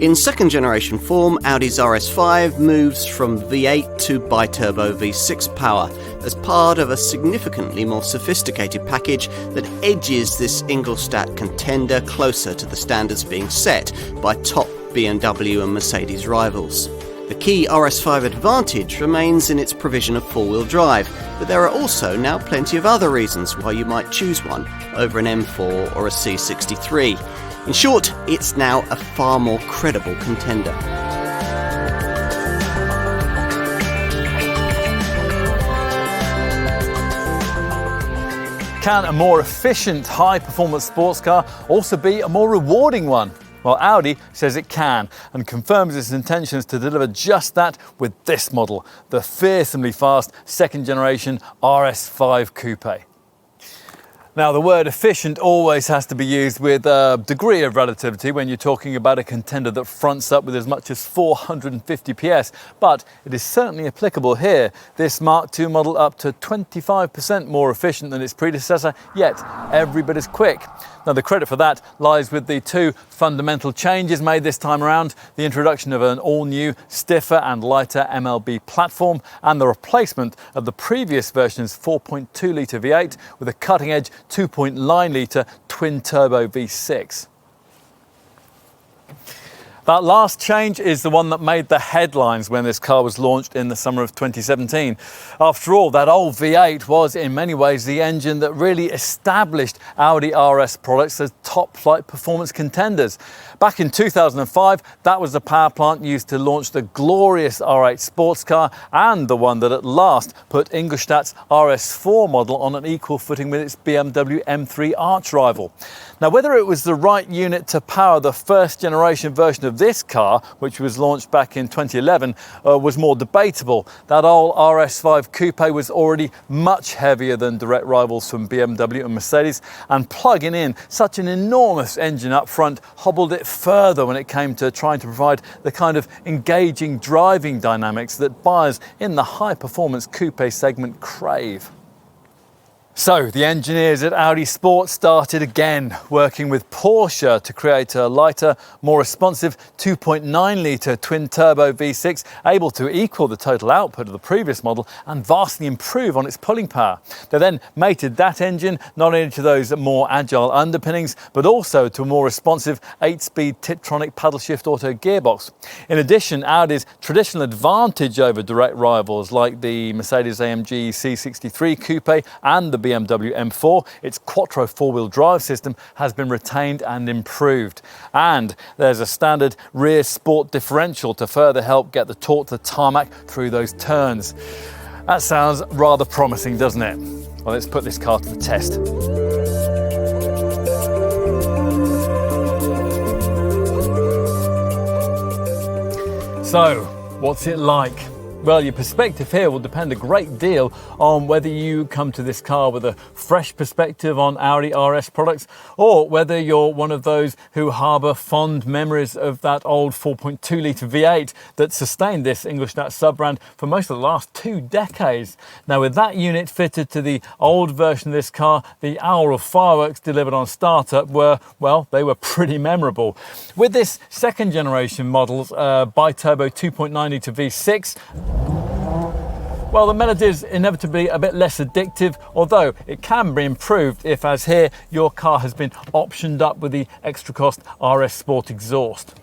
In second generation form, Audi's RS5 moves from V8 to biturbo V6 power as part of a significantly more sophisticated package that edges this Ingolstadt contender closer to the standards being set by top BMW and Mercedes rivals. The key RS5 advantage remains in its provision of four-wheel drive, but there are also now plenty of other reasons why you might choose one over an M4 or a C63. In short, it's now a far more credible contender. Can a more efficient, high-performance sports car also be a more rewarding one? Well, Audi says it can and confirms its intentions to deliver just that with this model, the fearsomely fast second-generation RS5 coupe. Now, the word efficient always has to be used with a degree of relativity when you're talking about a contender that fronts up with as much as 450 PS, but it is certainly applicable here. This Mark II model up to 25% more efficient than its predecessor, yet every bit as quick. Now, the credit for that lies with the two fundamental changes made this time around: the introduction of an all-new, stiffer and lighter MLB platform and the replacement of the previous version's 4.2-litre V8 with a cutting-edge 2.9-litre twin-turbo V6. That last change is the one that made the headlines when this car was launched in the summer of 2017. After all, that old V8 was in many ways the engine that really established Audi RS products as top-flight performance contenders. Back in 2005, that was the power plant used to launch the glorious R8 sports car and the one that at last put Ingolstadt's RS4 model on an equal footing with its BMW M3 arch rival. Now, whether it was the right unit to power the first generation version of this car, which was launched back in 2011, was more debatable. That old RS5 coupe was already much heavier than direct rivals from BMW and Mercedes, and plugging in such an enormous engine up front hobbled it further when it came to trying to provide the kind of engaging driving dynamics that buyers in the high-performance coupe segment crave. So the engineers at Audi Sport started again, working with Porsche to create a lighter, more responsive 2.9-litre twin-turbo V6, able to equal the total output of the previous model and vastly improve on its pulling power. They then mated that engine not only to those more agile underpinnings, but also to a more responsive 8-speed Tiptronic paddle-shift auto gearbox. In addition, Audi's traditional advantage over direct rivals like the Mercedes-AMG C63 coupe and the BMW M4, its Quattro four-wheel drive system has been retained and improved. And there's a standard rear sport differential to further help get the torque to the tarmac through those turns. That sounds rather promising, doesn't it? Well, let's put this car to the test. So, what's it like? Well, your perspective here will depend a great deal on whether you come to this car with a fresh perspective on Audi RS products, or whether you're one of those who harbour fond memories of that old 4.2-litre V8 that sustained this Ingolstadt sub-brand for most of the last 2 decades. Now, with that unit fitted to the old version of this car, the hour of fireworks delivered on startup were, well, they were pretty memorable. With this second generation model's biturbo 2.9-litre V6, well, the melody is inevitably a bit less addictive, although it can be improved if, as here, your car has been optioned up with the extra cost RS Sport exhaust.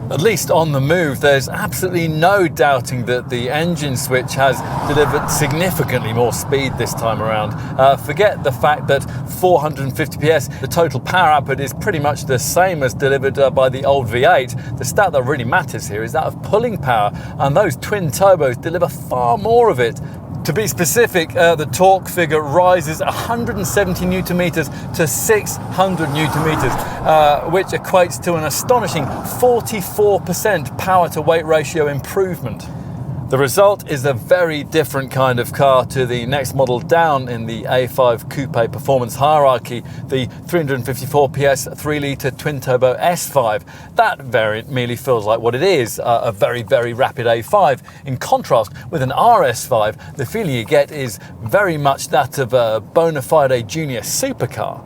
At least on the move, there's absolutely no doubting that the engine switch has delivered significantly more speed this time around. Forget the fact that 450 PS, the total power output is pretty much the same as delivered by the old V8. The stat that really matters here is that of pulling power, and those twin turbos deliver far more of it. To be specific, the torque figure rises 170 newton meters to 600 newton meters, which equates to an astonishing 44% power to weight ratio improvement. The result is a very different kind of car to the next model down in the A5 coupe performance hierarchy, the 354 PS 3-litre twin-turbo S5. That variant merely feels like what it is, a very, very rapid A5. In contrast, with an RS5, the feeling you get is very much that of a bona fide junior supercar.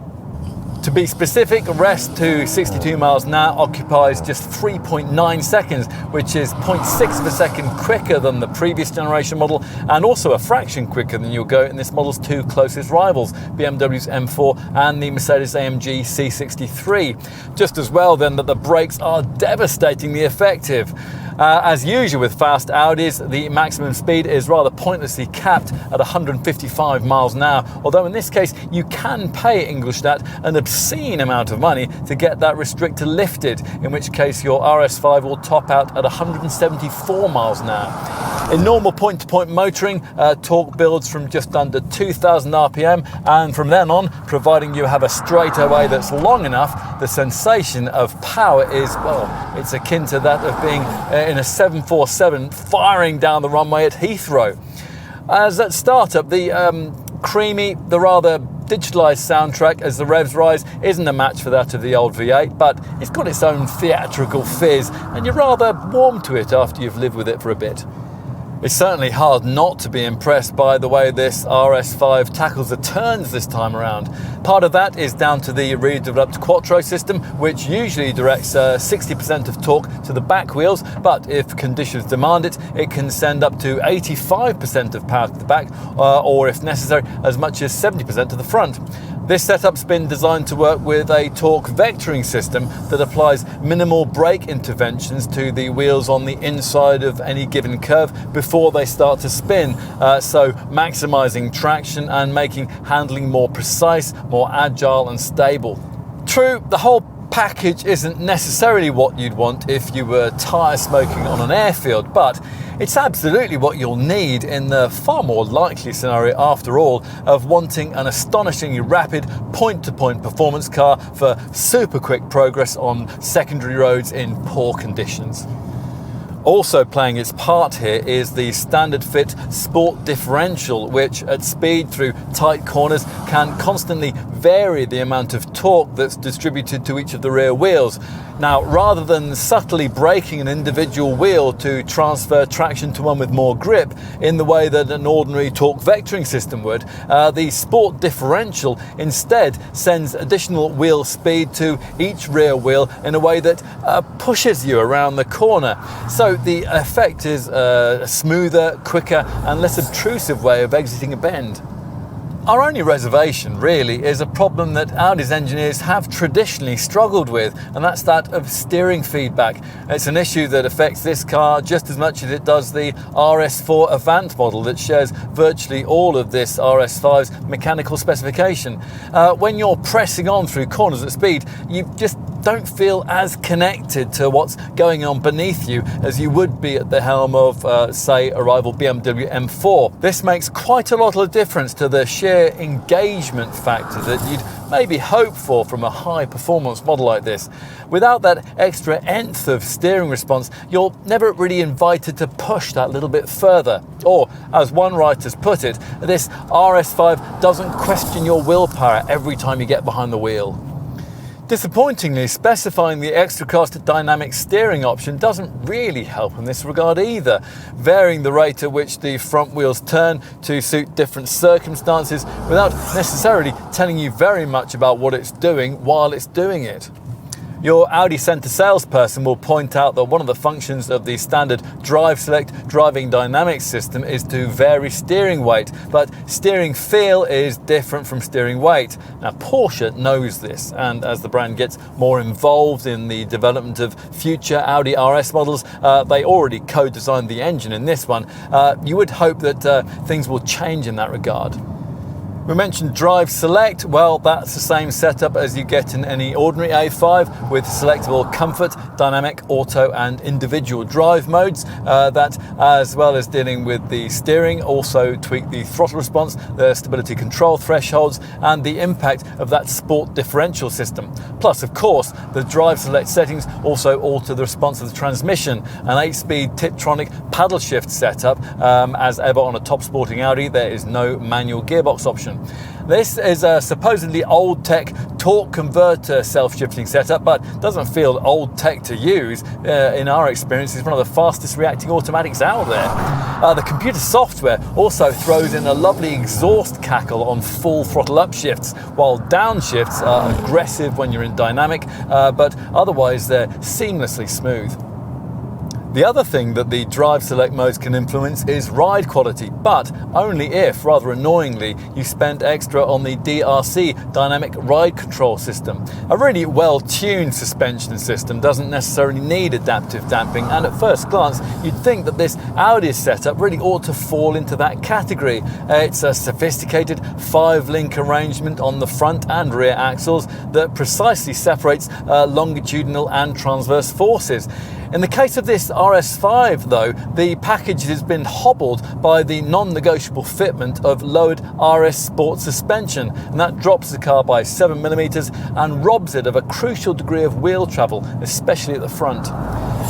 To be specific, rest to 62 miles an hour occupies just 3.9 seconds, which is 0.6 of a second quicker than the previous generation model, and also a fraction quicker than you'll go in this model's two closest rivals, BMW's M4 and the Mercedes-AMG C63. Just as well then that the brakes are devastatingly effective. As usual with fast Audis, the maximum speed is rather pointlessly capped at 155 miles an hour, although in this case you can pay Ingolstadt an obscene amount of money to get that restrictor lifted, in which case your RS5 will top out at 174 miles an hour. In normal point-to-point motoring, torque builds from just under 2,000 RPM, and from then on, providing you have a straightaway that's long enough, the sensation of power is, well, it's akin to that of being in a 747 firing down the runway at Heathrow. As at startup, the creamy, the rather digitalised soundtrack as the revs rise isn't a match for that of the old V8, but it's got its own theatrical fizz, and you're rather warm to it after you've lived with it for a bit. It's certainly hard not to be impressed by the way this RS5 tackles the turns this time around. Part of that is down to the redeveloped Quattro system, which usually directs 60% of torque to the back wheels, but if conditions demand it, it can send up to 85% of power to the back, or if necessary, as much as 70% to the front. This setup's been designed to work with a torque vectoring system that applies minimal brake interventions to the wheels on the inside of any given curve before they start to spin, so maximising traction and making handling more precise, more agile and stable. True, the whole package isn't necessarily what you'd want if you were tyre smoking on an airfield, but it's absolutely what you'll need in the far more likely scenario, after all, of wanting an astonishingly rapid point-to-point performance car for super quick progress on secondary roads in poor conditions. Also playing its part here is the standard fit sport differential, which at speed through tight corners can constantly vary the amount of torque that's distributed to each of the rear wheels. Now, rather than subtly braking an individual wheel to transfer traction to one with more grip in the way that an ordinary torque vectoring system would, the sport differential instead sends additional wheel speed to each rear wheel in a way that pushes you around the corner. So the effect is a smoother, quicker and less obtrusive way of exiting a bend. Our only reservation really is a problem that Audi's engineers have traditionally struggled with, and that's that of steering feedback. It's an issue that affects this car just as much as it does the RS4 Avant model that shares virtually all of this RS5's mechanical specification. When you're pressing on through corners at speed, you just don't feel as connected to what's going on beneath you as you would be at the helm of, say, a rival BMW M4. This makes quite a lot of difference to the sheer engagement factor that you'd maybe hope for from a high performance model like this. Without that extra nth of steering response, you're never really invited to push that little bit further. Or, as one writer's put it, this RS5 doesn't question your willpower every time you get behind the wheel. Disappointingly, specifying the extra cost dynamic steering option doesn't really help in this regard either, varying the rate at which the front wheels turn to suit different circumstances without necessarily telling you very much about what it's doing while it's doing it. Your Audi Centre salesperson will point out that one of the functions of the standard Drive Select driving dynamics system is to vary steering weight, but steering feel is different from steering weight. Now, Porsche knows this, and as the brand gets more involved in the development of future Audi RS models, they already co-designed the engine in this one. You would hope that things will change in that regard. We mentioned Drive Select. Well, that's the same setup as you get in any ordinary A5 with selectable comfort, dynamic, auto and individual drive modes that, as well as dealing with the steering, also tweak the throttle response, the stability control thresholds and the impact of that sport differential system. Plus, of course, the Drive Select settings also alter the response of the transmission. An 8-speed Tiptronic paddle shift setup. As ever on a top sporting Audi, there is no manual gearbox option. system. This is a supposedly old tech torque converter self-shifting setup, but doesn't feel old tech to use. In our experience, it's one of the fastest reacting automatics out there. The computer software also throws in a lovely exhaust cackle on full throttle upshifts, while downshifts are aggressive when you're in dynamic, but otherwise they're seamlessly smooth. The other thing that the drive select modes can influence is ride quality, but only if, rather annoyingly, you spend extra on the DRC dynamic ride control system. A really well-tuned suspension system doesn't necessarily need adaptive damping, and at first glance you'd think that this Audi setup really ought to fall into that category. It's a sophisticated 5-link arrangement on the front and rear axles that precisely separates longitudinal and transverse forces. In the case of this RS5 though, the package has been hobbled by the non-negotiable fitment of lowered RS Sport suspension, and that drops the car by 7mm and robs it of a crucial degree of wheel travel, especially at the front.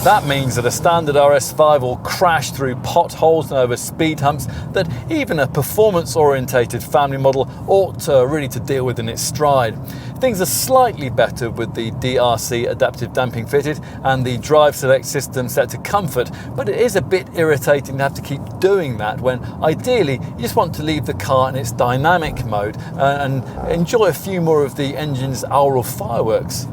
That means that a standard RS5 will crash through potholes and over speed humps that even a performance-orientated family model ought really to deal with in its stride. Things are slightly better with the DRC adaptive damping fitted and the drive select system set to comfort, but it is a bit irritating to have to keep doing that when ideally you just want to leave the car in its dynamic mode and enjoy a few more of the engine's aural fireworks.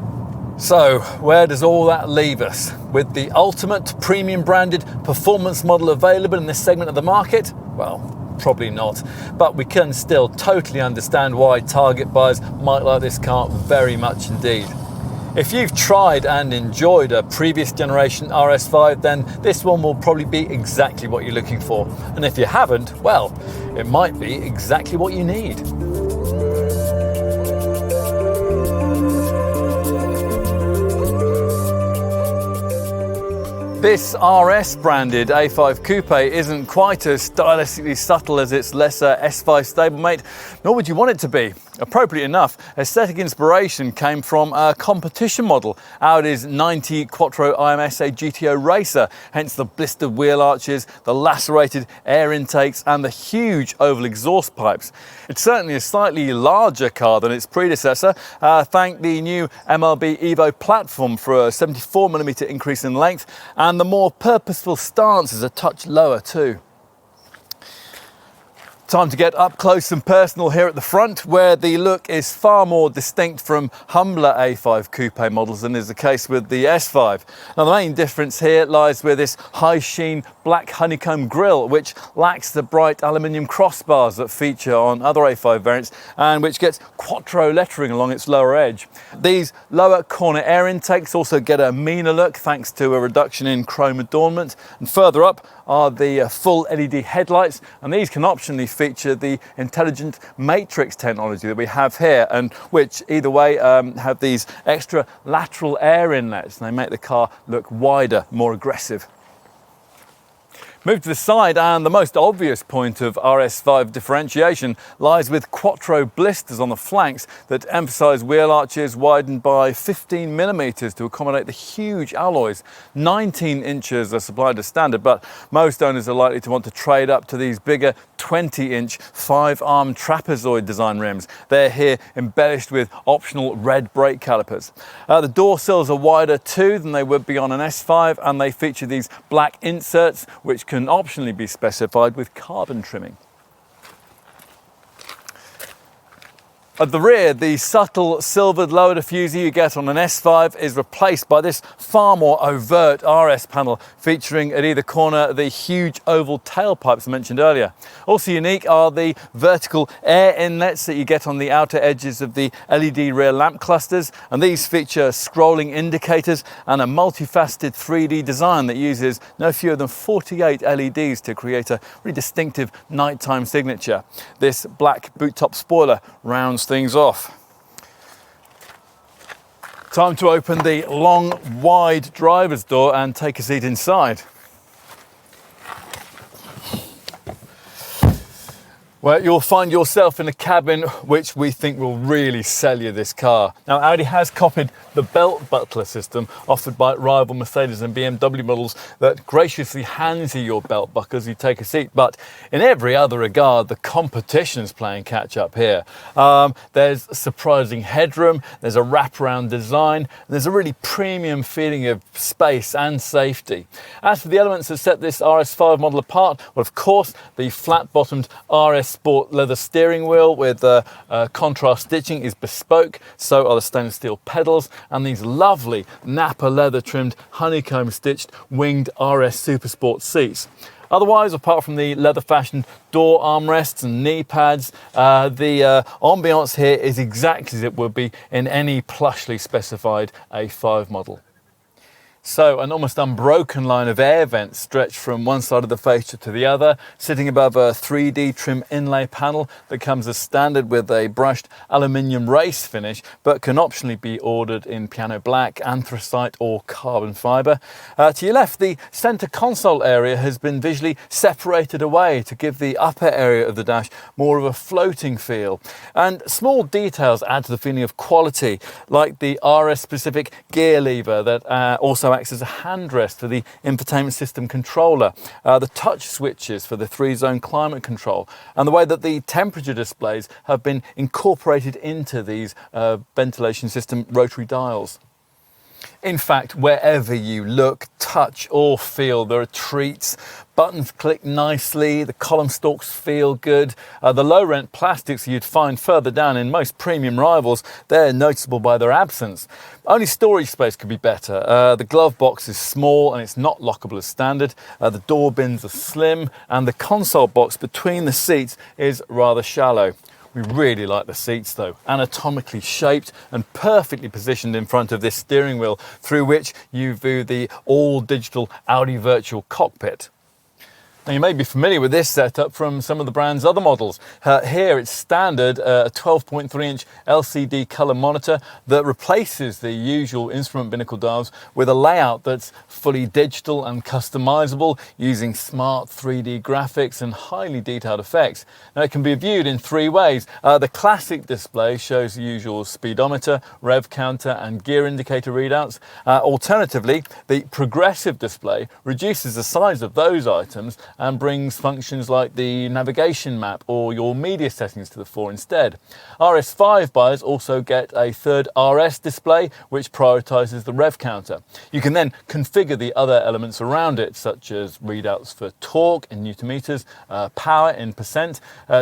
So, where does all that leave us? With the ultimate premium branded performance model available in this segment of the market? Well, probably not, but we can still totally understand why target buyers might like this car very much indeed. If you've tried and enjoyed a previous generation RS5, then this one will probably be exactly what you're looking for. And if you haven't, well, it might be exactly what you need. This RS branded A5 Coupe isn't quite as stylistically subtle as its lesser S5 stablemate, nor would you want it to be. Appropriately enough, aesthetic inspiration came from a competition model, Audi's 90 Quattro IMSA GTO Racer, hence the blistered wheel arches, the lacerated air intakes and the huge oval exhaust pipes. It's certainly a slightly larger car than its predecessor, thank the new MLB Evo platform for a 74mm increase in length, and the more purposeful stance is a touch lower too. Time to get up close and personal here at the front, where the look is far more distinct from humbler A5 Coupe models than is the case with the S5. Now the main difference here lies with this high sheen black honeycomb grille, which lacks the bright aluminium crossbars that feature on other A5 variants and which gets Quattro lettering along its lower edge. These lower corner air intakes also get a meaner look thanks to a reduction in chrome adornment, and further up are the full LED headlights, and these can optionally feature the intelligent matrix technology that we have here, and which either way have these extra lateral air inlets, and they make the car look wider, more aggressive. Move to the side, and the most obvious point of RS5 differentiation lies with Quattro blisters on the flanks that emphasise wheel arches widened by 15mm to accommodate the huge alloys. 19 inches are supplied as standard, but most owners are likely to want to trade up to these bigger 20-inch 5-arm trapezoid design rims. They're here embellished with optional red brake calipers. The door sills are wider too than they would be on an S5, and they feature these black inserts which can optionally be specified with carbon trimming. At the rear, the subtle silvered lower diffuser you get on an S5 is replaced by this far more overt RS panel, featuring at either corner the huge oval tailpipes I mentioned earlier. Also unique are the vertical air inlets that you get on the outer edges of the LED rear lamp clusters, and these feature scrolling indicators and a multifaceted 3D design that uses no fewer than 48 LEDs to create a really distinctive nighttime signature. This black boot top spoiler rounds things off. Time to open the long, wide driver's door and take a seat inside. Well, you'll find yourself in a cabin which we think will really sell you this car. Now, Audi has copied the belt buckler system offered by rival Mercedes and BMW models that graciously hands you your belt buckle as you take a seat, but in every other regard, the competition is playing catch up here. There's surprising headroom, there's a wraparound design, and there's a really premium feeling of space and safety. As for the elements that set this RS5 model apart, well, of course, the flat-bottomed RS Sport leather steering wheel with contrast stitching is bespoke, so are the stainless steel pedals, and these lovely Napa leather trimmed honeycomb stitched winged RS Supersport seats. Otherwise, apart from the leather fashioned door armrests and knee pads, the ambiance here is exactly as it would be in any plushly specified A5 model. So an almost unbroken line of air vents stretch from one side of the fascia to the other, sitting above a 3D trim inlay panel that comes as standard with a brushed aluminium race finish, but can optionally be ordered in piano black, anthracite or carbon fibre. To your left, the centre console area has been visually separated away to give the upper area of the dash more of a floating feel. And small details add to the feeling of quality, like the RS-specific gear lever that also acts as a handrest for the infotainment system controller, the touch switches for the 3-zone climate control, and the way that the temperature displays have been incorporated into these ventilation system rotary dials. In fact, wherever you look, touch or feel, there are treats. Buttons click nicely, the column stalks feel good. The low-rent plastics you'd find further down in most premium rivals, they're noticeable by their absence. Only storage space could be better. The glove box is small and it's not lockable as standard. The door bins are slim and the console box between the seats is rather shallow. We really like the seats though, anatomically shaped and perfectly positioned in front of this steering wheel through which you view the all-digital Audi virtual cockpit. Now, you may be familiar with this setup from some of the brand's other models. Here it's standard, a 12.3-inch LCD colour monitor that replaces the usual instrument binnacle dials with a layout that's fully digital and customisable using smart 3D graphics and highly detailed effects. Now, it can be viewed in 3 ways. The classic display shows the usual speedometer, rev counter and gear indicator readouts. Alternatively, the progressive display reduces the size of those items and brings functions like the navigation map or your media settings to the fore instead. RS5 buyers also get a third RS display which prioritises the rev counter. You can then configure the other elements around it, such as readouts for torque in newton meters, power in percent,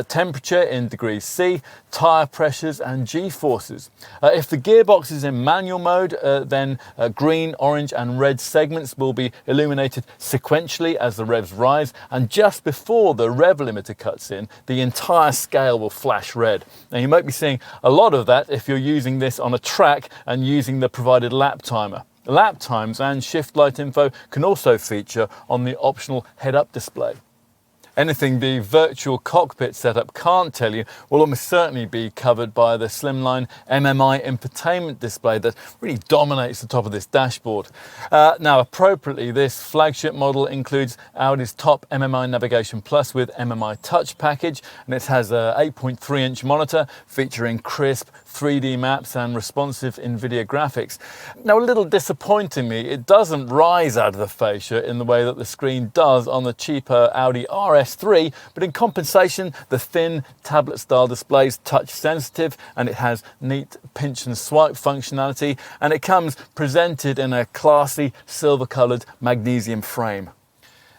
temperature in degrees C, tyre pressures and G-forces. If the gearbox is in manual mode, then green, orange and red segments will be illuminated sequentially as the revs rise, and just before the rev limiter cuts in, the entire scale will flash red. Now, you might be seeing a lot of that if you're using this on a track and using the provided lap timer. Lap times and shift light info can also feature on the optional head-up display. Anything the virtual cockpit setup can't tell you will almost certainly be covered by the slimline MMI infotainment display that really dominates the top of this dashboard. Now, appropriately, this flagship model includes Audi's top MMI Navigation Plus with MMI Touch package, and it has a 8.3-inch monitor featuring crisp 3D maps and responsive NVIDIA graphics. Now, a little disappointingly, it doesn't rise out of the fascia in the way that the screen does on the cheaper Audi RS3, but in compensation, the thin tablet-style display is touch-sensitive and it has neat pinch and swipe functionality, and it comes presented in a classy silver-coloured magnesium frame.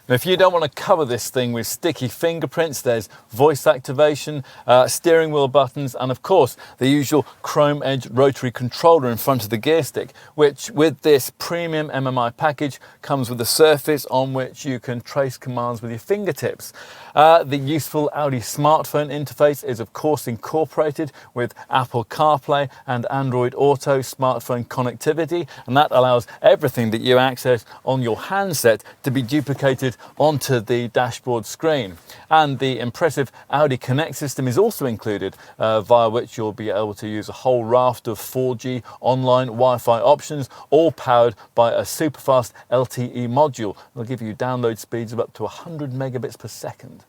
Now, if you don't want to cover this thing with sticky fingerprints, there's voice activation, steering wheel buttons, and of course, the usual chrome edge rotary controller in front of the gear stick, which with this premium MMI package comes with a surface on which you can trace commands with your fingertips. The useful Audi smartphone interface is of course incorporated with Apple CarPlay and Android Auto smartphone connectivity, and that allows everything that you access on your handset to be duplicated onto the dashboard screen. And the impressive Audi Connect system is also included, via which you'll be able to use a whole raft of 4G online Wi-Fi options, all powered by a super-fast LTE module. It'll give you download speeds of up to 100 megabits per second.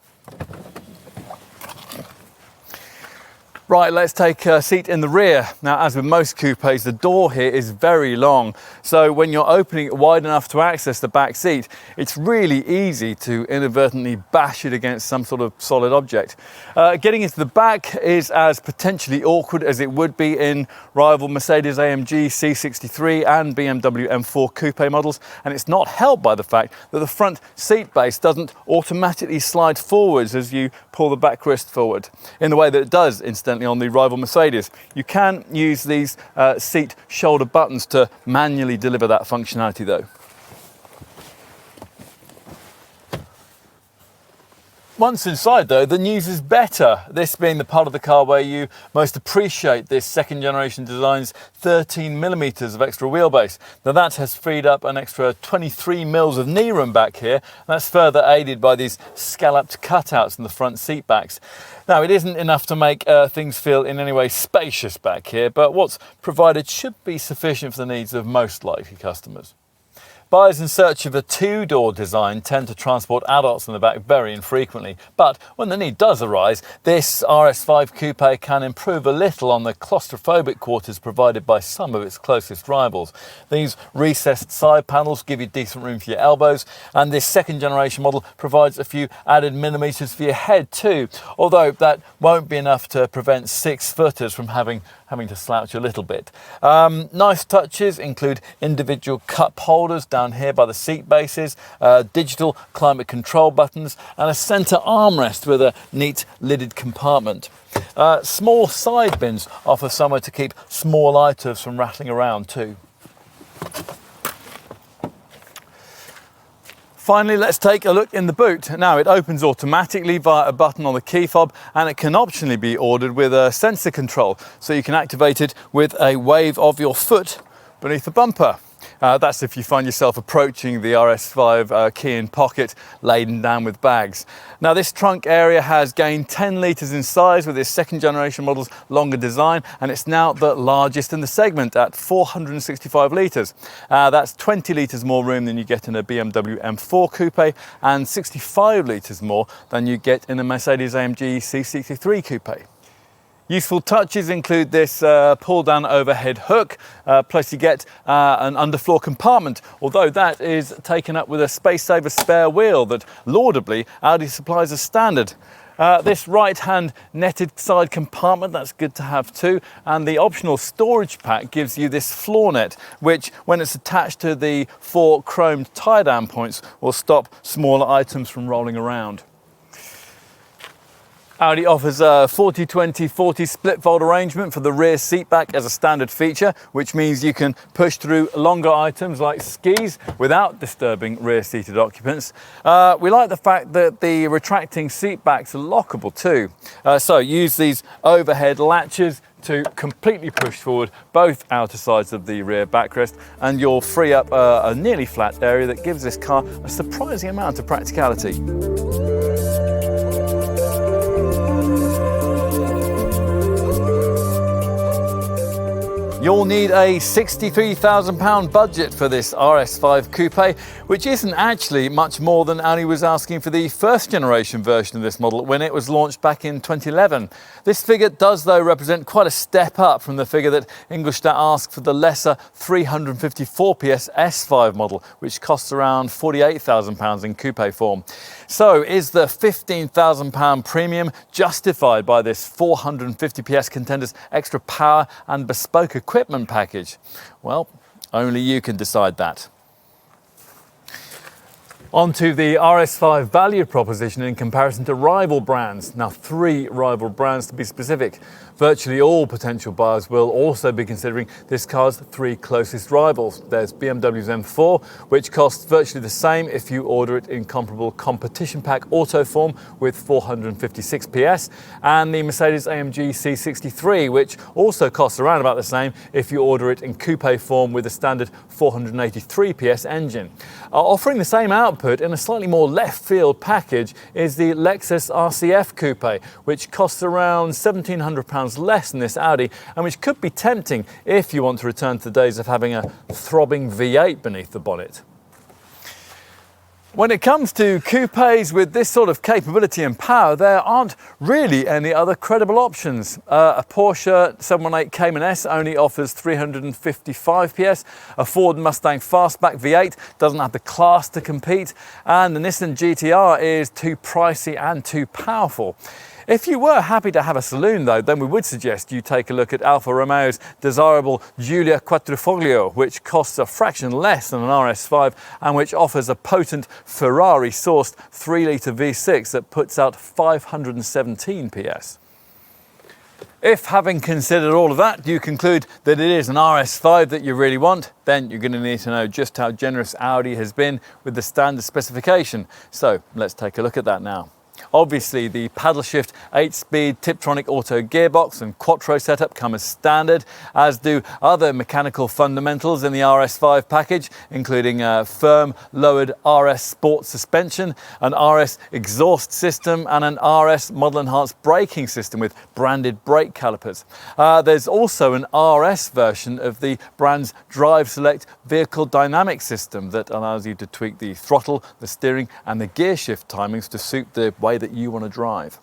Right, let's take a seat in the rear. Now, as with most coupes, the door here is very long. So when you're opening it wide enough to access the back seat, it's really easy to inadvertently bash it against some sort of solid object. Getting into the back is as potentially awkward as it would be in rival Mercedes-AMG C63 and BMW M4 coupe models. And it's not helped by the fact that the front seat base doesn't automatically slide forwards as you pull the backrest forward, in the way that it does, incidentally, on the rival Mercedes. You can use these seat shoulder buttons to manually deliver that functionality though. Once inside though, the news is better. This being the part of the car where you most appreciate this second generation design's 13mm of extra wheelbase. Now that has freed up an extra 23 mils of knee room back here. That's further aided by these scalloped cutouts in the front seat backs. Now it isn't enough to make things feel in any way spacious back here, but what's provided should be sufficient for the needs of most likely customers. Buyers in search of a two-door design tend to transport adults in the back very infrequently, but when the need does arise, this RS5 coupe can improve a little on the claustrophobic quarters provided by some of its closest rivals. These recessed side panels give you decent room for your elbows, and this second generation model provides a few added millimetres for your head too, although that won't be enough to prevent 6-footers from having to slouch a little bit. Nice touches include individual cup holders down here by the seat bases, digital climate control buttons, and a centre armrest with a neat lidded compartment. Small side bins offer somewhere to keep small items from rattling around too. Finally, let's take a look in the boot. Now, it opens automatically via a button on the key fob, and it can optionally be ordered with a sensor control, so you can activate it with a wave of your foot beneath the bumper. That's if you find yourself approaching the RS5 key in pocket laden down with bags. Now this trunk area has gained 10 litres in size with this second generation model's longer design, and it's now the largest in the segment at 465 litres. That's 20 litres more room than you get in a BMW M4 coupe and 65 litres more than you get in a Mercedes-AMG C63 coupe. Useful touches include this pull-down overhead hook, plus you get an underfloor compartment, although that is taken up with a space-saver spare wheel that, laudably, Audi supplies as standard. This right-hand netted side compartment, that's good to have too, and the optional storage pack gives you this floor net, which, when it's attached to the 4 chromed tie-down points, will stop smaller items from rolling around. Audi offers a 40-20-40 split fold arrangement for the rear seat back as a standard feature, which means you can push through longer items like skis without disturbing rear seated occupants. We like the fact that the retracting seat backs are lockable too. So use these overhead latches to completely push forward both outer sides of the rear backrest, and you'll free up a nearly flat area that gives this car a surprising amount of practicality. You'll need a £63,000 budget for this RS5 coupe, which isn't actually much more than Audi was asking for the first generation version of this model when it was launched back in 2011. This figure does though represent quite a step up from the figure that Ingolstadt asked for the lesser 354 PS S5 model, which costs around £48,000 in coupe form. So is the £15,000 premium justified by this 450 PS contender's extra power and bespoke equipment package? Well, only you can decide that. On to the RS5 value proposition in comparison to rival brands. Now, 3 rival brands to be specific. Virtually all potential buyers will also be considering this car's 3 closest rivals. There's BMW's M4, which costs virtually the same if you order it in comparable competition pack auto form with 456 PS, and the Mercedes-AMG C63, which also costs around about the same if you order it in coupe form with a standard 483 PS engine. Offering the same output in a slightly more left field package is the Lexus RCF coupe, which costs around £1,700 less than this Audi, and which could be tempting if you want to return to the days of having a throbbing V8 beneath the bonnet. When it comes to coupes with this sort of capability and power, there aren't really any other credible options. A Porsche 718 Cayman S only offers 355 PS, a Ford Mustang Fastback V8 doesn't have the class to compete, and the Nissan GT-R is too pricey and too powerful. If you were happy to have a saloon though, then we would suggest you take a look at Alfa Romeo's desirable Giulia Quattrofoglio, which costs a fraction less than an RS5 and which offers a potent Ferrari-sourced 3-litre V6 that puts out 517 PS. If, having considered all of that, you conclude that it is an RS5 that you really want, then you're going to need to know just how generous Audi has been with the standard specification. So let's take a look at that now. Obviously, the paddle shift 8-speed Tiptronic auto gearbox and Quattro setup come as standard, as do other mechanical fundamentals in the RS5 package, including a firm lowered RS Sport suspension, an RS exhaust system and an RS model enhanced braking system with branded brake calipers. There's also an RS version of the brand's Drive Select vehicle dynamic system that allows you to tweak the throttle, the steering and the gear shift timings to suit the way that you want to drive.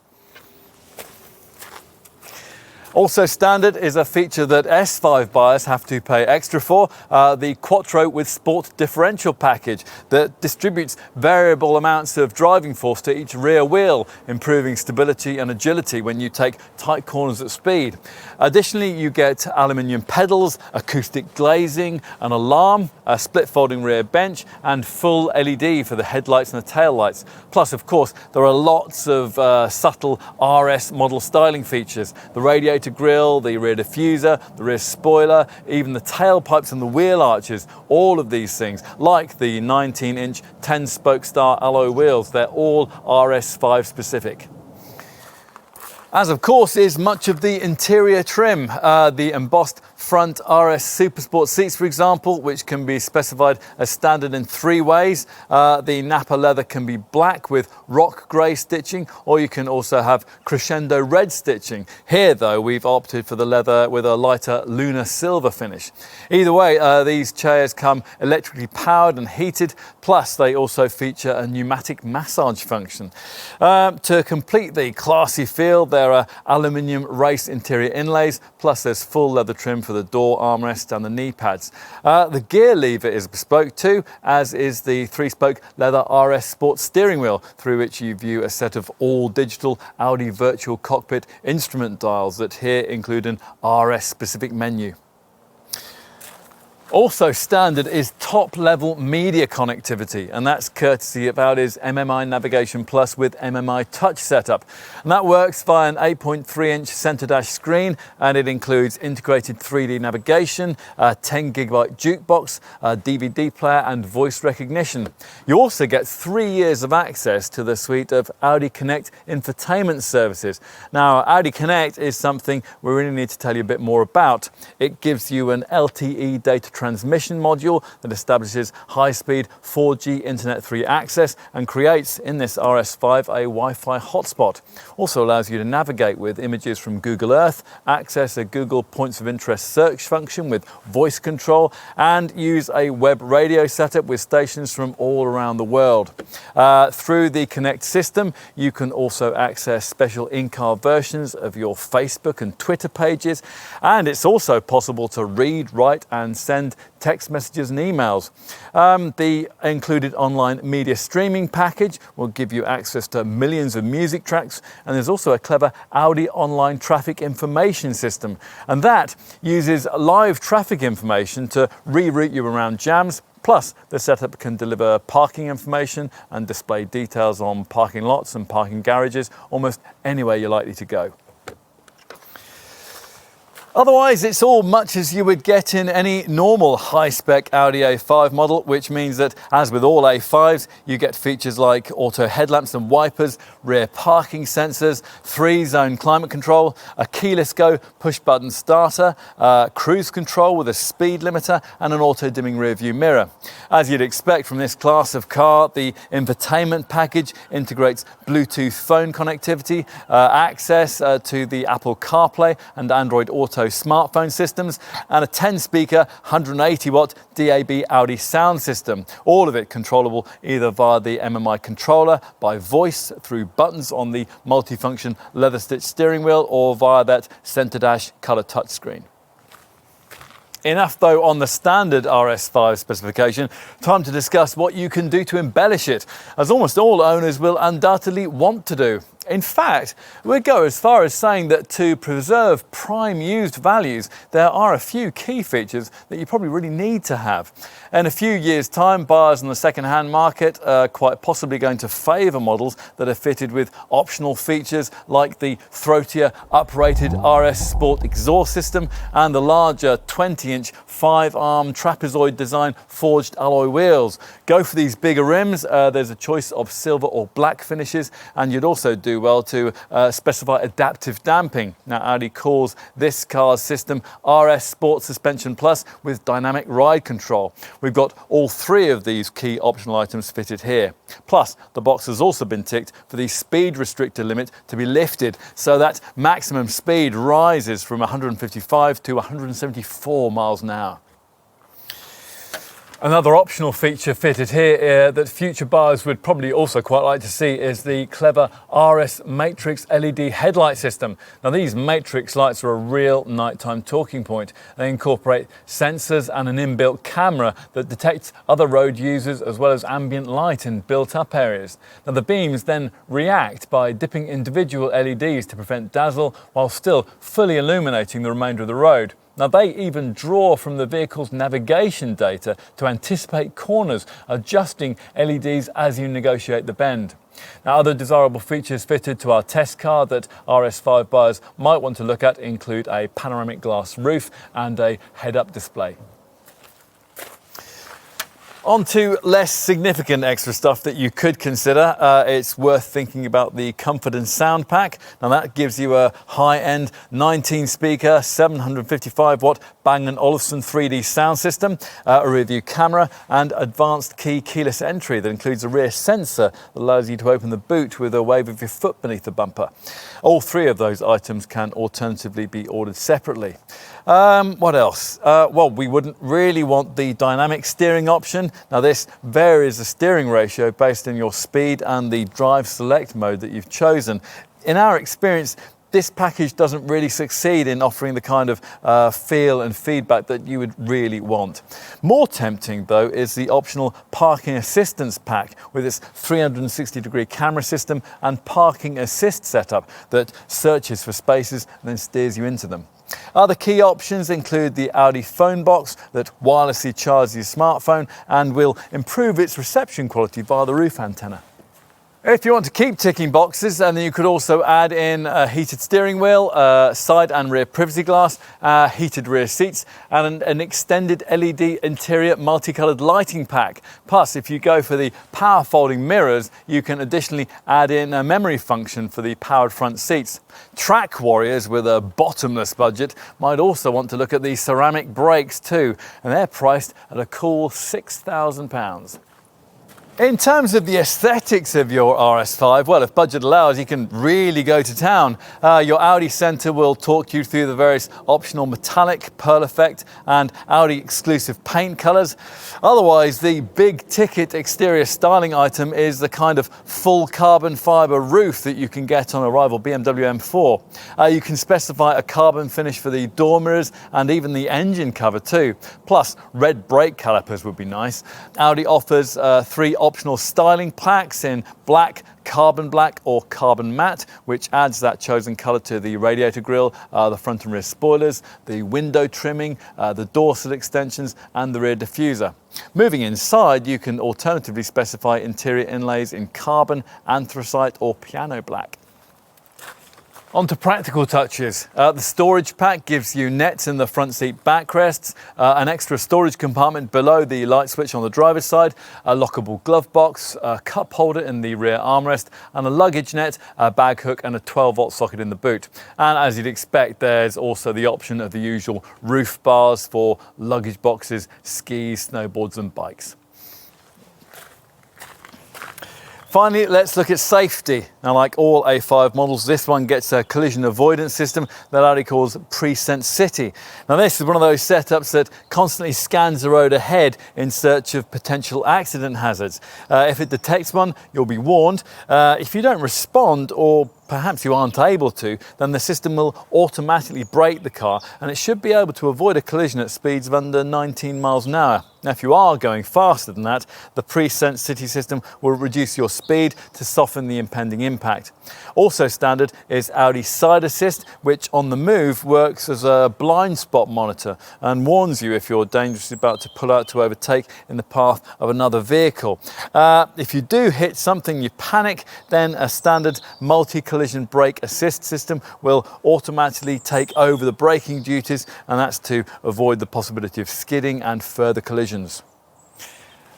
Also standard is a feature that S5 buyers have to pay extra for, the Quattro with Sport differential package that distributes variable amounts of driving force to each rear wheel, improving stability and agility when you take tight corners at speed. Additionally, you get aluminium pedals, acoustic glazing, an alarm, a split folding rear bench and full LED for the headlights and the tail lights. Plus, of course, there are lots of subtle RS model styling features. The radiator grille, the rear diffuser, the rear spoiler, even the tailpipes and the wheel arches, all of these things, like the 19-inch 10-spoke star alloy wheels, they're all RS5 specific. As of course is much of the interior trim, the embossed front RS Supersport seats, for example, which can be specified as standard in 3 ways. The Napa leather can be black with rock grey stitching, or you can also have crescendo red stitching. Here though, we've opted for the leather with a lighter lunar silver finish. Either way, these chairs come electrically powered and heated, plus they also feature a pneumatic massage function. To complete the classy feel, there are aluminium race interior inlays, plus there's full leather trim for the door armrest and the knee pads. The gear lever is bespoke too, as is the 3-spoke leather RS Sport steering wheel, through which you view a set of all digital Audi virtual cockpit instrument dials that here include an RS specific menu. Also standard is top-level media connectivity, and that's courtesy of Audi's MMI Navigation Plus with MMI Touch setup. And that works via an 8.3-inch center dash screen, and it includes integrated 3D navigation, a 10GB jukebox, a DVD player and voice recognition. You also get 3 years of access to the suite of Audi Connect infotainment services. Now, Audi Connect is something we really need to tell you a bit more about. It gives you an LTE data transmission module that establishes high-speed 4G Internet 3 access and creates in this RS5 a Wi-Fi hotspot. Also allows you to navigate with images from Google Earth, access a Google Points of Interest search function with voice control, and use a web radio setup with stations from all around the world. Through the Connect system, you can also access special in-car versions of your Facebook and Twitter pages, and it's also possible to read, write and send text messages and emails. The included online media streaming package will give you access to millions of music tracks, and there's also a clever Audi online traffic information system, and that uses live traffic information to reroute you around jams. Plus, the setup can deliver parking information and display details on parking lots and parking garages almost anywhere you're likely to go. Otherwise, it's all much as you would get in any normal high-spec Audi A5 model, which means that, as with all A5s, you get features like auto headlamps and wipers, rear parking sensors, 3-zone climate control, a keyless go push-button starter, cruise control with a speed limiter, and an auto-dimming rear-view mirror. As you'd expect from this class of car, the infotainment package integrates Bluetooth phone connectivity, access to the Apple CarPlay and Android Auto host smartphone systems, and a 10-speaker, 180-watt DAB Audi sound system. All of it controllable either via the MMI controller, by voice, through buttons on the multifunction leather-stitched steering wheel, or via that centre dash colour touchscreen. Enough though on the standard RS5 specification, time to discuss what you can do to embellish it, as almost all owners will undoubtedly want to do. In fact, we'd go as far as saying that to preserve prime used values, there are a few key features that you probably really need to have. In a few years' time, buyers in the second-hand market are quite possibly going to favour models that are fitted with optional features like the throatier uprated RS Sport exhaust system and the larger 20-inch 5-arm trapezoid design forged alloy wheels. Go for these bigger rims. There's a choice of silver or black finishes, and you'd also do well to specify adaptive damping. Now, Audi calls this car's system RS Sport Suspension Plus with dynamic ride control. We've got all three of these key optional items fitted here. Plus, the box has also been ticked for the speed restrictor limit to be lifted, so that maximum speed rises from 155 to 174 miles an hour. Another optional feature fitted here that future buyers would probably also quite like to see is the clever RS Matrix LED headlight system. Now, these Matrix lights are a real nighttime talking point. They incorporate sensors and an inbuilt camera that detects other road users as well as ambient light in built-up areas. Now, the beams then react by dipping individual LEDs to prevent dazzle while still fully illuminating the remainder of the road. Now, they even draw from the vehicle's navigation data to anticipate corners, adjusting LEDs as you negotiate the bend. Now, other desirable features fitted to our test car that RS5 buyers might want to look at include a panoramic glass roof and a head-up display. On to less significant extra stuff that you could consider. It's worth thinking about the comfort and sound pack. Now, that gives you a high-end 19-speaker, 755-watt Bang & Olufsen 3D sound system, a rear view camera, and advanced key keyless entry that includes a rear sensor that allows you to open the boot with a wave of your foot beneath the bumper. All three of those items can alternatively be ordered separately. What else? Well, we wouldn't really want the dynamic steering option. Now, this varies the steering ratio based on your speed and the drive select mode that you've chosen. In our experience, this package doesn't really succeed in offering the kind of feel and feedback that you would really want. More tempting, though, is the optional parking assistance pack with its 360-degree camera system and parking assist setup that searches for spaces and then steers you into them. Other key options include the Audi phone box that wirelessly charges your smartphone and will improve its reception quality via the roof antenna. If you want to keep ticking boxes, then you could also add in a heated steering wheel, side and rear privacy glass, heated rear seats, and an extended LED interior multicoloured lighting pack. Plus, if you go for the power folding mirrors, you can additionally add in a memory function for the powered front seats. Track warriors with a bottomless budget might also want to look at the ceramic brakes too, and they're priced at a cool £6,000. In terms of the aesthetics of your RS5, well, if budget allows, you can really go to town. Your Audi Centre will talk you through the various optional metallic, pearl effect and Audi exclusive paint colours. Otherwise, the big ticket exterior styling item is the kind of full carbon fibre roof that you can get on a rival BMW M4. You can specify a carbon finish for the door mirrors and even the engine cover too. Plus, red brake calipers would be nice. Audi offers three optional styling packs in black, carbon black or carbon matte, which adds that chosen colour to the radiator grille, the front and rear spoilers, the window trimming, the door sill extensions and the rear diffuser. Moving inside, you can alternatively specify interior inlays in carbon, anthracite or piano black. On to practical touches. The storage pack gives you nets in the front seat backrests, an extra storage compartment below the light switch on the driver's side, a lockable glove box, a cup holder in the rear armrest, and a luggage net, a bag hook and a 12-volt socket in the boot. And as you'd expect, there's also the option of the usual roof bars for luggage boxes, skis, snowboards and bikes. Finally, let's look at safety. Now, like all A5 models, this one gets a collision avoidance system that Audi calls Pre-Sense City. Now, this is one of those setups that constantly scans the road ahead in search of potential accident hazards. If it detects one, you'll be warned. If you don't respond, or perhaps you aren't able to, then the system will automatically brake the car, and it should be able to avoid a collision at speeds of under 19 miles an hour. Now, if you are going faster than that, the Pre-Sense City system will reduce your speed to soften the impending impact. Also standard is Audi Side Assist, which on the move works as a blind spot monitor and warns you if you're dangerously about to pull out to overtake in the path of another vehicle. If you do hit something, you panic, then a standard multi-collision brake assist system will automatically take over the braking duties, and that's to avoid the possibility of skidding and further collisions.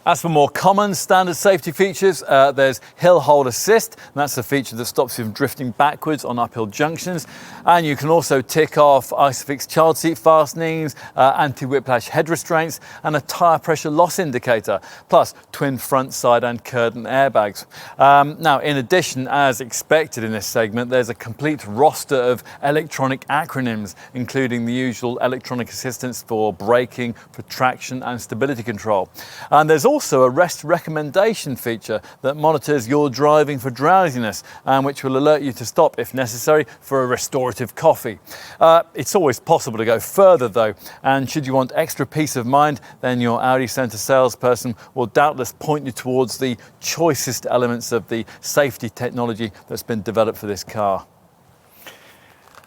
As for more common standard safety features, there's hill hold assist, and that's a feature that stops you from drifting backwards on uphill junctions. And you can also tick off ISOFIX child seat fastenings, anti-whiplash head restraints, and a tyre pressure loss indicator, plus twin front, side and curtain airbags. Now, in addition, as expected in this segment, there's a complete roster of electronic acronyms, including the usual electronic assistance for braking, for traction and stability control. And there's also a rest recommendation feature that monitors your driving for drowsiness, and which will alert you to stop if necessary for a restorative coffee. It's always possible to go further though, and should you want extra peace of mind, then your Audi Centre salesperson will doubtless point you towards the choicest elements of the safety technology that's been developed for this car.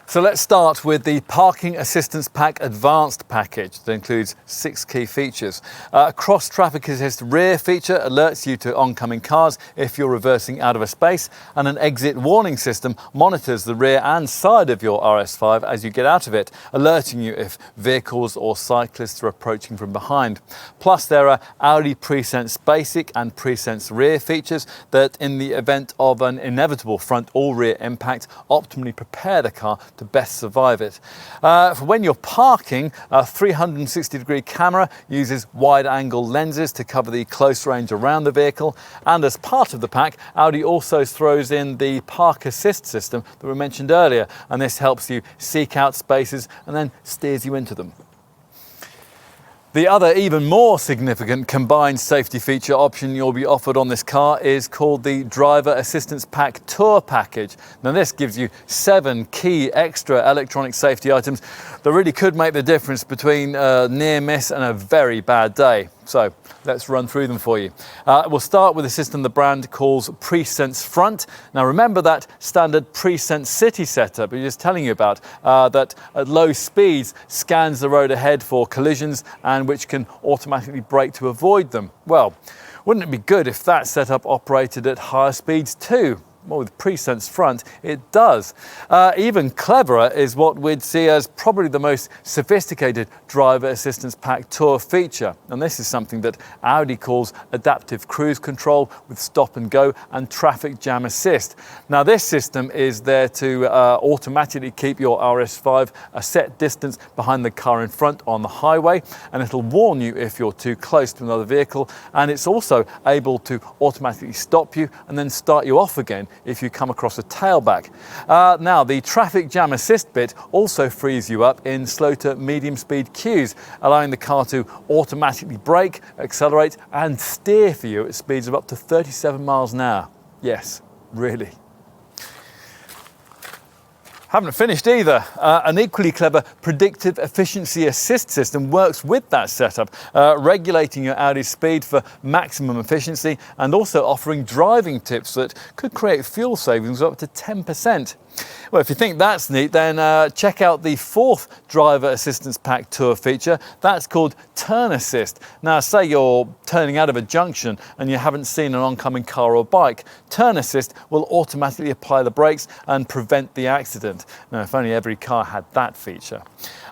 So let's start with the Parking Assistance Pack Advanced package that includes 6 key features. A cross traffic assist rear feature alerts you to oncoming cars if you're reversing out of a space, and an exit warning system monitors the rear and side of your RS5 as you get out of it, alerting you if vehicles or cyclists are approaching from behind. Plus, there are Audi Pre-Sense Basic and Pre-Sense Rear features that, in the event of an inevitable front or rear impact, optimally prepare the car to best survive it. For when you're parking, a 360-degree camera uses wide-angle lenses to cover the close range around the vehicle, and as part of the pack, Audi also throws in the Park Assist system that we mentioned earlier, and this helps you seek out spaces and then steers you into them. The other, even more significant combined safety feature option you'll be offered on this car is called the Driver Assistance Pack Tour Package. Now, this gives you 7 key extra electronic safety items that really could make the difference between a near miss and a very bad day. So let's run through them for you. We'll start with a system the brand calls Pre-Sense Front. Now, remember that standard Pre-Sense City setup we're just telling you about, that at low speeds scans the road ahead for collisions and which can automatically brake to avoid them. Well, wouldn't it be good if that setup operated at higher speeds too? Well, with Pre-Sense Front, it does. Even cleverer is what we'd see as probably the most sophisticated Driver Assistance Pack Tour feature. And this is something that Audi calls Adaptive Cruise Control with Stop and Go and Traffic Jam Assist. Now, this system is there to automatically keep your RS5 a set distance behind the car in front on the highway, and it'll warn you if you're too close to another vehicle. And it's also able to automatically stop you and then start you off again if you come across a tailback. Now, the Traffic Jam Assist bit also frees you up in slow to medium speed queues, allowing the car to automatically brake, accelerate and steer for you at speeds of up to 37 miles an hour. Yes, really. Haven't finished either. An equally clever predictive efficiency assist system works with that setup, regulating your Audi speed for maximum efficiency and also offering driving tips that could create fuel savings of up to 10%. Well, if you think that's neat, then check out the 4th Driver Assistance Pack Tour feature. That's called Turn Assist. Now, say you're turning out of a junction and you haven't seen an oncoming car or bike. Turn Assist will automatically apply the brakes and prevent the accident. Now, if only every car had that feature.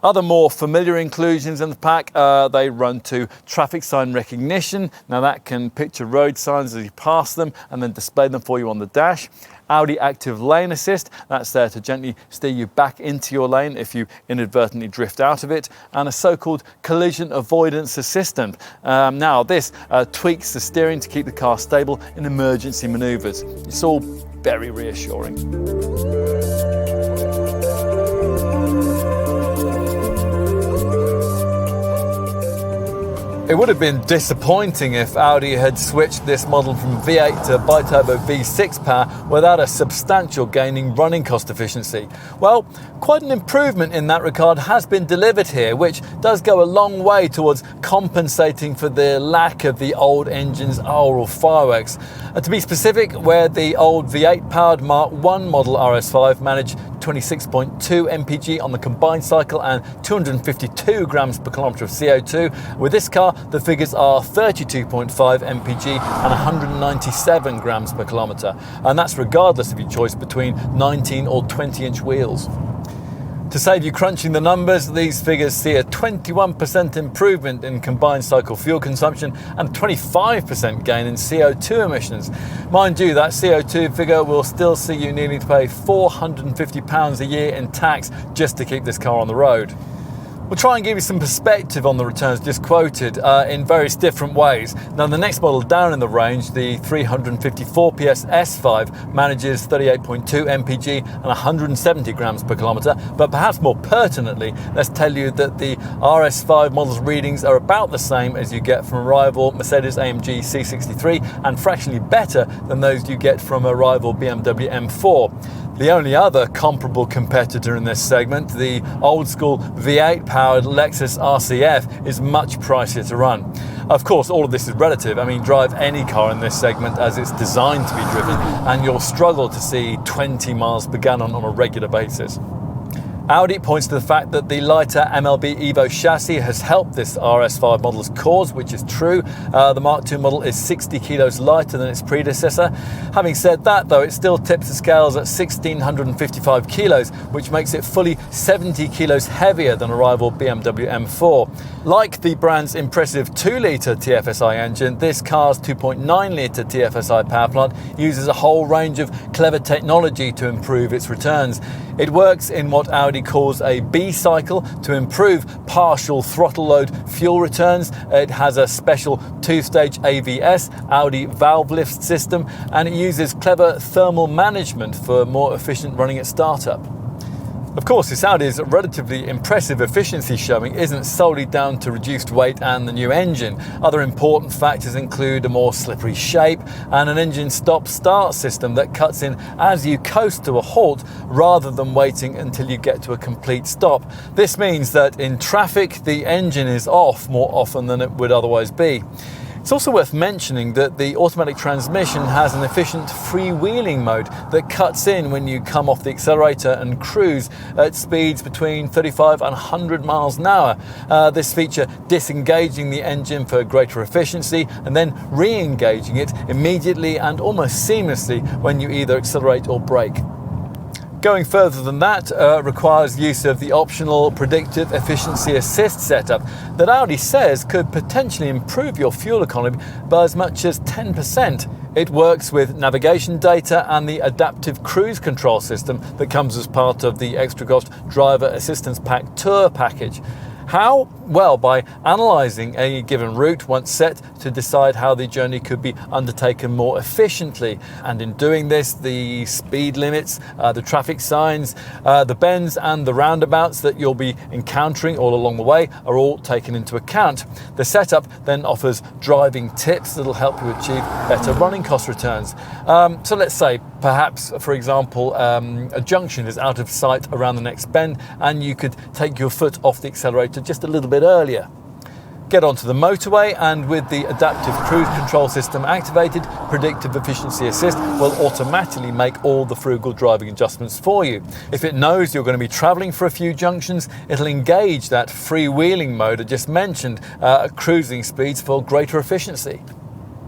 Other more familiar inclusions in the pack, they run to traffic sign recognition. Now, that can picture road signs as you pass them and then display them for you on the dash. Audi Active Lane Assist, that's there to gently steer you back into your lane if you inadvertently drift out of it, and a so-called collision avoidance assistant. Now this tweaks the steering to keep the car stable in emergency manoeuvres. It's all very reassuring. It would have been disappointing if Audi had switched this model from V8 to biturbo V6 power without a substantial gain in running cost efficiency. Well, quite an improvement in that regard has been delivered here, which does go a long way towards compensating for the lack of the old engine's oral fireworks. To be specific, where the old V8 powered Mark I model RS5 managed 26.2 mpg on the combined cycle and 252 grams per kilometre of CO2. With this car, the figures are 32.5 mpg and 197 grams per kilometre, and that's regardless of your choice between 19 or 20-inch wheels. To save you crunching the numbers, these figures see a 21% improvement in combined cycle fuel consumption and a 25% gain in CO2 emissions. Mind you, that CO2 figure will still see you needing to pay £450 a year in tax just to keep this car on the road. We'll try and give you some perspective on the returns just quoted in various different ways. Now, the next model down in the range, the 354 PS S5, manages 38.2 mpg and 170 grams per kilometre. But perhaps more pertinently, let's tell you that the RS5 model's readings are about the same as you get from a rival Mercedes-AMG C63 and fractionally better than those you get from a rival BMW M4. The only other comparable competitor in this segment, the old-school V8-powered Lexus RCF, is much pricier to run. Of course, all of this is relative. I mean, drive any car in this segment as it's designed to be driven, and you'll struggle to see 20 miles per gallon on a regular basis. Audi points to the fact that the lighter MLB Evo chassis has helped this RS5 model's cause, which is true. The Mark II model is 60 kilos lighter than its predecessor. Having said that, though, it still tips the scales at 1,655 kilos, which makes it fully 70 kilos heavier than a rival BMW M4. Like the brand's impressive 2-litre TFSI engine, this car's 2.9-litre TFSI power plant uses a whole range of clever technology to improve its returns. It works in what Audi calls a B cycle to improve partial throttle load fuel returns. It has a special 2-stage AVS, Audi valve lift system, and it uses clever thermal management for more efficient running at startup. Of course, this Audi's relatively impressive efficiency showing isn't solely down to reduced weight and the new engine. Other important factors include a more slippery shape and an engine stop-start system that cuts in as you coast to a halt rather than waiting until you get to a complete stop. This means that in traffic, the engine is off more often than it would otherwise be. It's also worth mentioning that the automatic transmission has an efficient freewheeling mode that cuts in when you come off the accelerator and cruise at speeds between 35 and 100 miles an hour. This feature disengaging the engine for greater efficiency and then re-engaging it immediately and almost seamlessly when you either accelerate or brake. Going further than that requires use of the optional predictive efficiency assist setup that Audi says could potentially improve your fuel economy by as much as 10%. It works with navigation data and the adaptive cruise control system that comes as part of the extra cost Driver Assistance Pack Tour package. How? Well, by analysing a given route once set to decide how the journey could be undertaken more efficiently. And in doing this, the speed limits, the traffic signs, the bends and the roundabouts that you'll be encountering all along the way are all taken into account. The setup then offers driving tips that'll help you achieve better running cost returns. So let's say, perhaps, for example, a junction is out of sight around the next bend and you could take your foot off the accelerator just a little bit earlier. Get onto the motorway, and with the adaptive cruise control system activated, predictive efficiency assist will automatically make all the frugal driving adjustments for you. If it knows you're going to be travelling for a few junctions, it'll engage that freewheeling mode I just mentioned at cruising speeds for greater efficiency.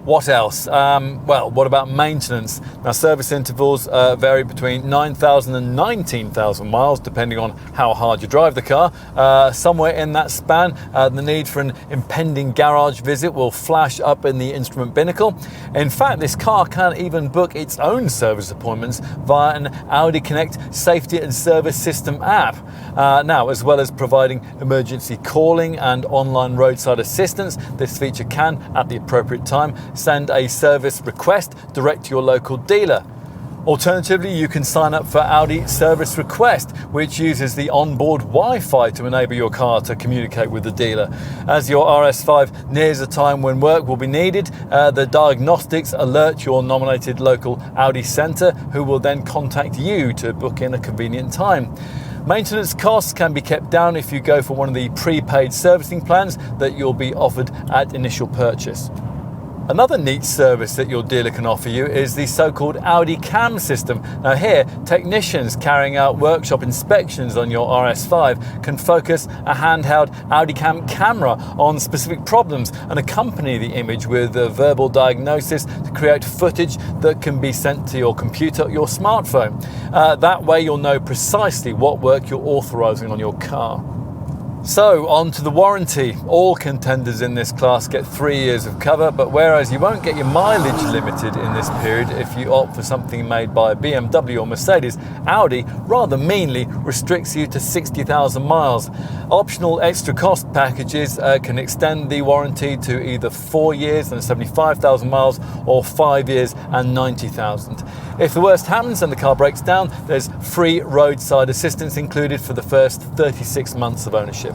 What else? Well, what about maintenance? Now, service intervals vary between 9,000 and 19,000 miles, depending on how hard you drive the car. Somewhere in that span, the need for an impending garage visit will flash up in the instrument binnacle. In fact, this car can even book its own service appointments via an Audi Connect safety and service system app. Now, as well as providing emergency calling and online roadside assistance, this feature can, at the appropriate time, send a service request direct to your local dealer. Alternatively, you can sign up for Audi Service Request, which uses the onboard Wi-Fi to enable your car to communicate with the dealer. As your RS5 nears a time when work will be needed, the diagnostics alert your nominated local Audi centre, who will then contact you to book in a convenient time. Maintenance costs can be kept down if you go for one of the prepaid servicing plans that you'll be offered at initial purchase. Another neat service that your dealer can offer you is the so-called Audi CAM system. Now here, technicians carrying out workshop inspections on your RS5 can focus a handheld Audi CAM camera on specific problems and accompany the image with a verbal diagnosis to create footage that can be sent to your computer or your smartphone. That way you'll know precisely what work you're authorising on your car. So, on to the warranty. All contenders in this class get 3 years of cover, but whereas you won't get your mileage limited in this period if you opt for something made by BMW or Mercedes, Audi rather meanly restricts you to 60,000 miles. Optional extra cost packages can extend the warranty to either 4 years and 75,000 miles or 5 years and 90,000. If the worst happens and the car breaks down, there's free roadside assistance included for the first 36 months of ownership.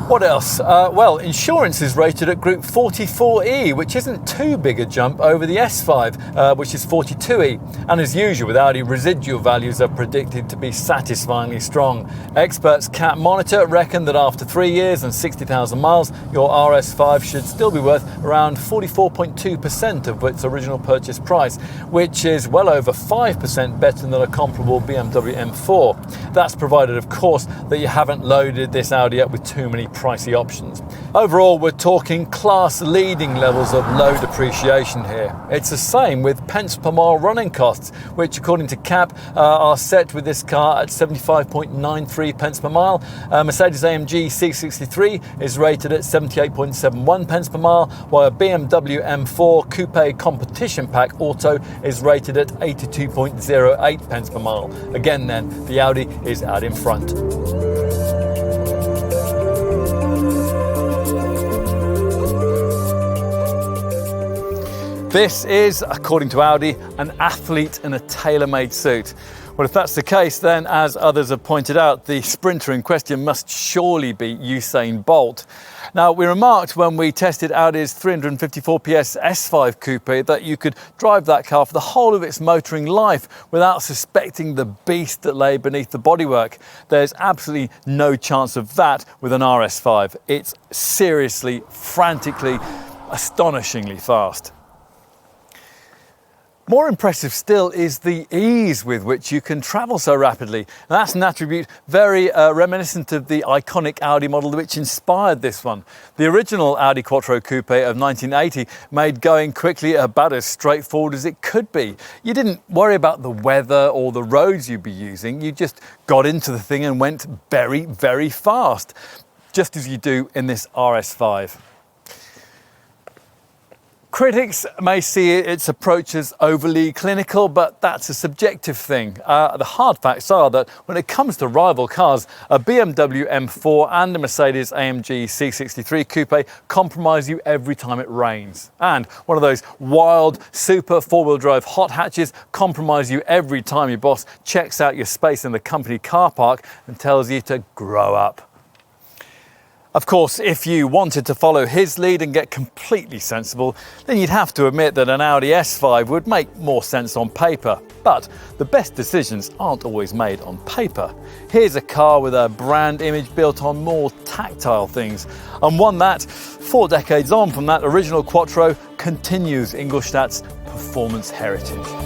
What else? Well, insurance is rated at Group 44E, which isn't too big a jump over the S5, which is 42E. And as usual with Audi, residual values are predicted to be satisfyingly strong. Experts Cat Monitor reckon that after 3 years and 60,000 miles, your RS5 should still be worth around 44.2% of its original purchase price, which is well over 5% better than a comparable BMW M4. That's provided, of course, that you haven't loaded this Audi up with too many pricey options. Overall, we're talking class-leading levels of low depreciation here. It's the same with pence per mile running costs, which according to CAP are set with this car at 75.93 pence per mile. Mercedes-AMG C63 is rated at 78.71 pence per mile, while a BMW M4 Coupe Competition Pack Auto is rated at 82.08 pence per mile. Again then, the Audi is out in front. This is, according to Audi, an athlete in a tailor-made suit. Well, if that's the case, then, as others have pointed out, the sprinter in question must surely be Usain Bolt. Now, we remarked when we tested Audi's 354 PS S5 Coupe that you could drive that car for the whole of its motoring life without suspecting the beast that lay beneath the bodywork. There's absolutely no chance of that with an RS5. It's seriously, frantically, astonishingly fast. More impressive still is the ease with which you can travel so rapidly. And that's an attribute very reminiscent of the iconic Audi model which inspired this one. The original Audi Quattro Coupe of 1980 made going quickly about as straightforward as it could be. You didn't worry about the weather or the roads you'd be using. You just got into the thing and went very, very fast, just as you do in this RS5. Critics may see its approach as overly clinical, but that's a subjective thing. The hard facts are that when it comes to rival cars, a BMW M4 and a Mercedes-AMG C63 Coupe compromise you every time it rains. And one of those wild, super four-wheel drive hot hatches compromise you every time your boss checks out your space in the company car park and tells you to grow up. Of course, if you wanted to follow his lead and get completely sensible, then you'd have to admit that an Audi S5 would make more sense on paper. But the best decisions aren't always made on paper. Here's a car with a brand image built on more tactile things, and one that, 4 decades on from that original Quattro, continues Ingolstadt's performance heritage.